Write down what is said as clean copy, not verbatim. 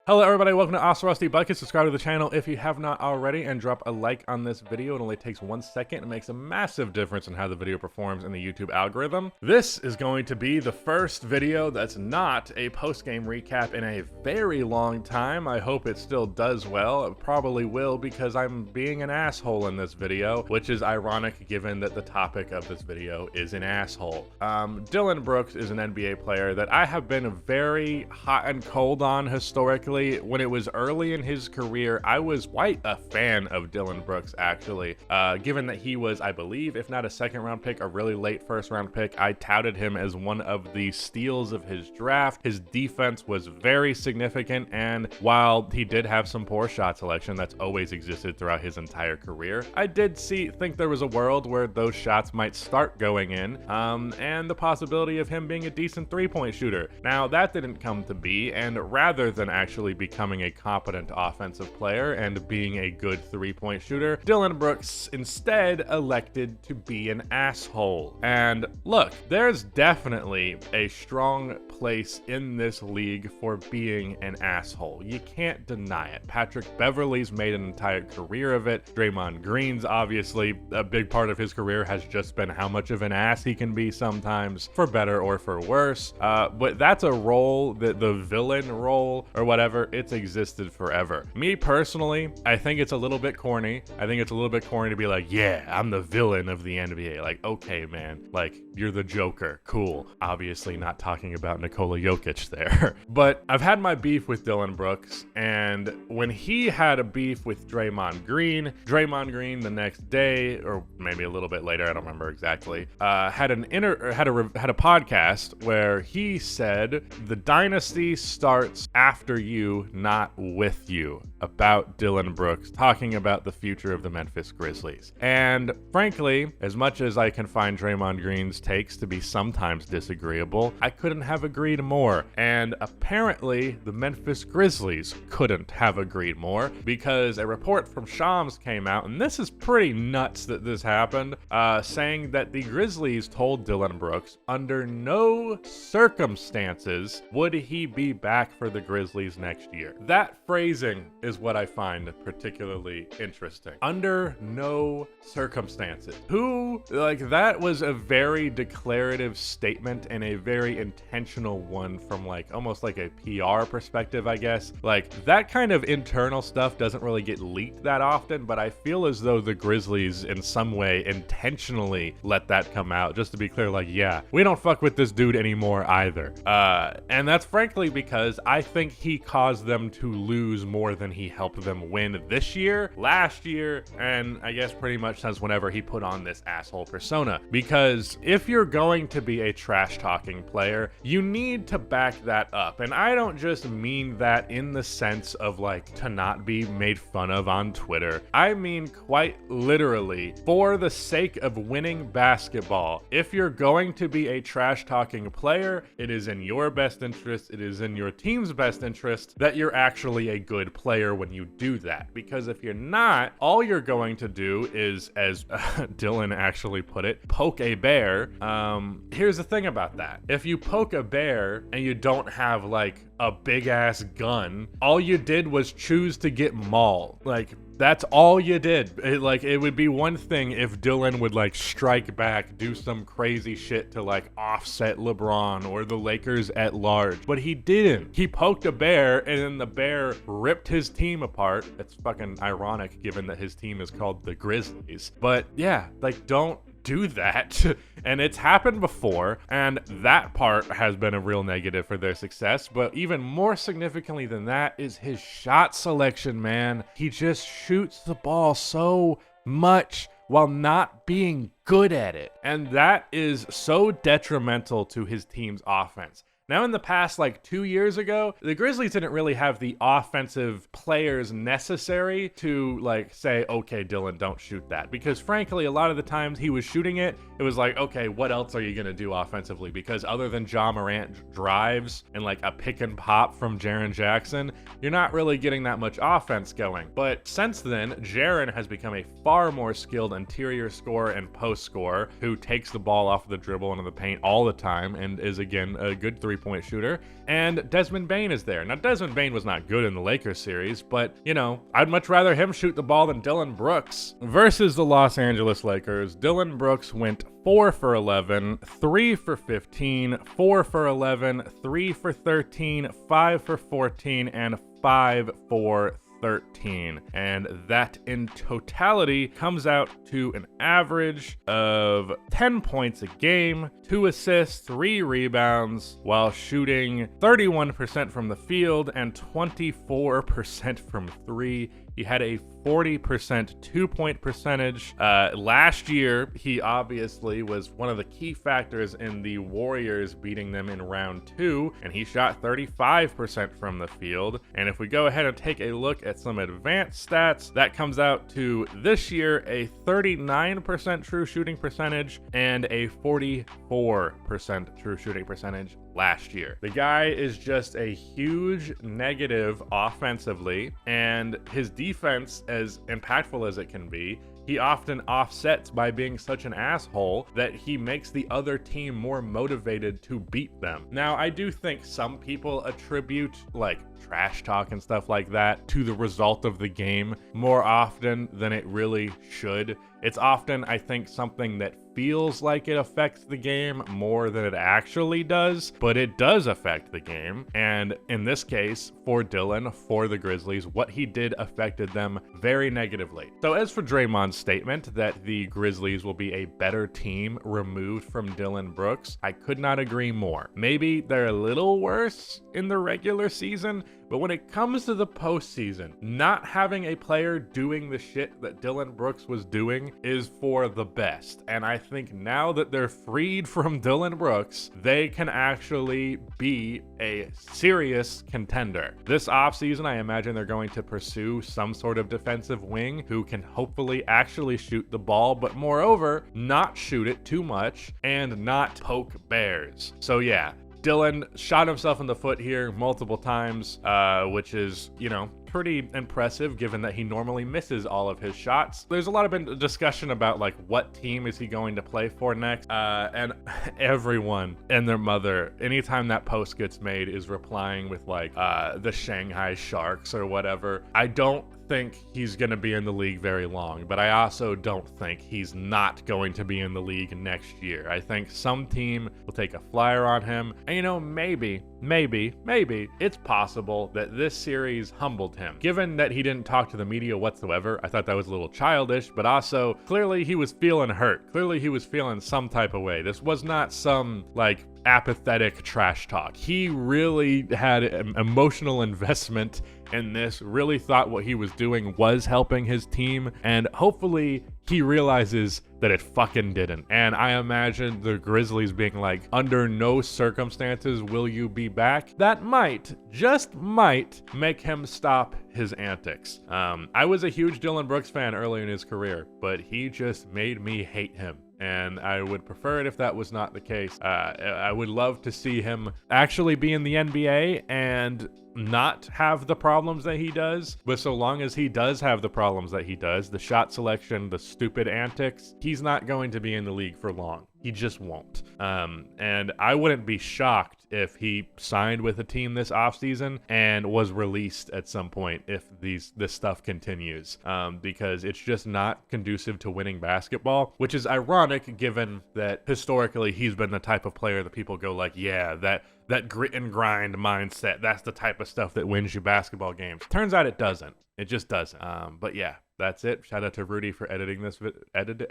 Hello everybody, welcome to Awesome Rusty Bucket. Subscribe to the channel if you have not already and drop a like on this video. It only takes 1 second and makes a massive difference in how the video performs in the YouTube algorithm. This is going to be the first video that's not a post-game recap in a very long time. I hope it still does well. It probably will because I'm being an asshole in this video, which is ironic given that the topic of this video is an asshole. Dillon Brooks is an NBA player that I have been very hot and cold on historically. When it was early in his career, I was quite a fan of Dillon Brooks, actually. Given that he was, I believe, if not a second-round pick, a really late first-round pick, I touted him as one of the steals of his draft. His defense was very significant, and while he did have some poor shot selection that's always existed throughout his entire career, I did think there was a world where those shots might start going in, and the possibility of him being a decent three-point shooter. Now, that didn't come to be, and rather than actually becoming a competent offensive player and being a good three-point shooter, Dillon Brooks instead elected to be an asshole. And look, there's definitely a strong place in this league for being an asshole. You can't deny it. Patrick Beverley's made an entire career of it. Draymond Green's obviously a big part of his career has just been how much of an ass he can be sometimes, for better or for worse. But that's a role, that the villain role or whatever, it's existed forever. Me personally, I think it's a little bit corny. I think it's a little bit corny to be like, yeah, I'm the villain of the NBA. Like, okay, man, like, you're the Joker. Cool. Obviously not talking about Nikola Jokic there. But I've had my beef with Dillon Brooks, and when he had a beef with Draymond Green the next day, or maybe a little bit later, I don't remember exactly, had a podcast where he said the dynasty starts after you, not with you, about Dillon Brooks, talking about the future of the Memphis Grizzlies. And frankly, as much as I can find Draymond Green's takes to be sometimes disagreeable, I couldn't have agreed more. And apparently, the Memphis Grizzlies couldn't have agreed more, because a report from Shams came out, and this is pretty nuts that this happened, saying that the Grizzlies told Dillon Brooks under no circumstances would he be back for the Grizzlies next year. That phrasing is what I find particularly interesting. Under no circumstances. That was a very declarative statement and a very intentional one from almost like a PR perspective, I guess. Like, that kind of internal stuff doesn't really get leaked that often, but I feel as though the Grizzlies in some way intentionally let that come out, just to be clear, like, yeah, we don't fuck with this dude anymore either. And that's frankly because I think he caused them to lose more than he helped them win this year, last year, and I guess pretty much since whenever he put on this asshole persona. Because if you're going to be a trash-talking player, you need to back that up. And I don't just mean that in the sense of to not be made fun of on Twitter. I mean quite literally, for the sake of winning basketball, if you're going to be a trash-talking player, it is in your best interest, it is in your team's best interest that you're actually a good player when you do that. Because if you're not, all you're going to do is, as Dillon actually put it, poke a bear. Here's the thing about that. If you poke a bear and you don't have a big ass gun, all you did was choose to get mauled. That's all you did. It would be one thing if Dillon would strike back, do some crazy shit to offset LeBron or the Lakers at large, but he didn't. He poked a bear, and then the bear ripped his team apart. It's fucking ironic given that his team is called the Grizzlies. But yeah, don't do that. And it's happened before, and that part has been a real negative for their success. But even more significantly than that is his shot selection, man. He just shoots the ball so much while not being good at it. And that is so detrimental to his team's offense. Now, in the past, 2 years ago, the Grizzlies didn't really have the offensive players necessary to, say, okay, Dillon, don't shoot that. Because, frankly, a lot of the times he was shooting it, it was okay, what else are you going to do offensively? Because other than Ja Morant drives and, a pick and pop from Jaren Jackson, you're not really getting that much offense going. But since then, Jaren has become a far more skilled interior scorer and post scorer who takes the ball off the dribble into the paint all the time and is, again, a good three three-point shooter, and Desmond Bane is there. Now, Desmond Bane was not good in the Lakers series, but, you know, I'd much rather him shoot the ball than Dillon Brooks. Versus the Los Angeles Lakers, Dillon Brooks went 4 for 11, 3 for 15, 4 for 11, 3 for 13, 5 for 14, and 5 for 13, and that in totality comes out to an average of 10 points a game, 2 assists, 3 rebounds, while shooting 31% from the field and 24% from 3. He had a 40% two-point percentage. Last year, he obviously was one of the key factors in the Warriors beating them in round 2, and he shot 35% from the field. And if we go ahead and take a look at some advanced stats, that comes out to this year a 39% true shooting percentage and a 44% true shooting percentage last year. The guy is just a huge negative offensively, and his defense, as impactful as it can be, he often offsets by being such an asshole that he makes the other team more motivated to beat them. Now, I do think some people attribute like trash talk and stuff like that to the result of the game more often than it really should. It's often, I think, something that feels like it affects the game more than it actually does, but it does affect the game. And in this case, for Dillon, for the Grizzlies, what he did affected them very negatively. So as for Draymond's statement that the Grizzlies will be a better team removed from Dillon Brooks, I could not agree more. Maybe they're a little worse in the regular season, but when it comes to the postseason, not having a player doing the shit that Dillon Brooks was doing is for the best. And I think now that they're freed from Dillon Brooks, they can actually be a serious contender. This offseason, I imagine they're going to pursue some sort of defensive wing who can hopefully actually shoot the ball, but moreover, not shoot it too much and not poke bears. So yeah, Dillon shot himself in the foot here multiple times, which is, you know, pretty impressive given that he normally misses all of his shots. There's a lot of discussion about like what team is he going to play for next, and everyone and their mother, anytime that post gets made, is replying with like the Shanghai Sharks or whatever. I don't think he's going to be in the league very long, but I also don't think he's not going to be in the league next year. I think some team will take a flyer on him, and you know, maybe it's possible that this series humbled him. Given that he didn't talk to the media whatsoever, I thought that was a little childish, but also clearly he was feeling hurt. Clearly he was feeling some type of way. This was not some like apathetic trash talk. He really had an emotional investment in this, really thought what he was doing was helping his team, and hopefully he realizes that it fucking didn't. And I imagine the Grizzlies being like, under no circumstances will you be back. That might, just might, make him stop his antics. I was a huge Dillon Brooks fan early in his career, but he just made me hate him. And I would prefer it if that was not the case. I would love to see him actually be in the NBA and not have the problems that he does. But so long as he does have the problems that he does, the shot selection, the stupid antics, he's not going to be in the league for long. He just won't. And I wouldn't be shocked if he signed with a team this offseason and was released at some point if this stuff continues, because it's just not conducive to winning basketball, which is ironic given that historically he's been the type of player that people go like, yeah, that grit and grind mindset, that's the type of stuff that wins you basketball games. Turns out it doesn't. It just doesn't. But yeah, that's it. Shout out to Rudy for editing this. Edited.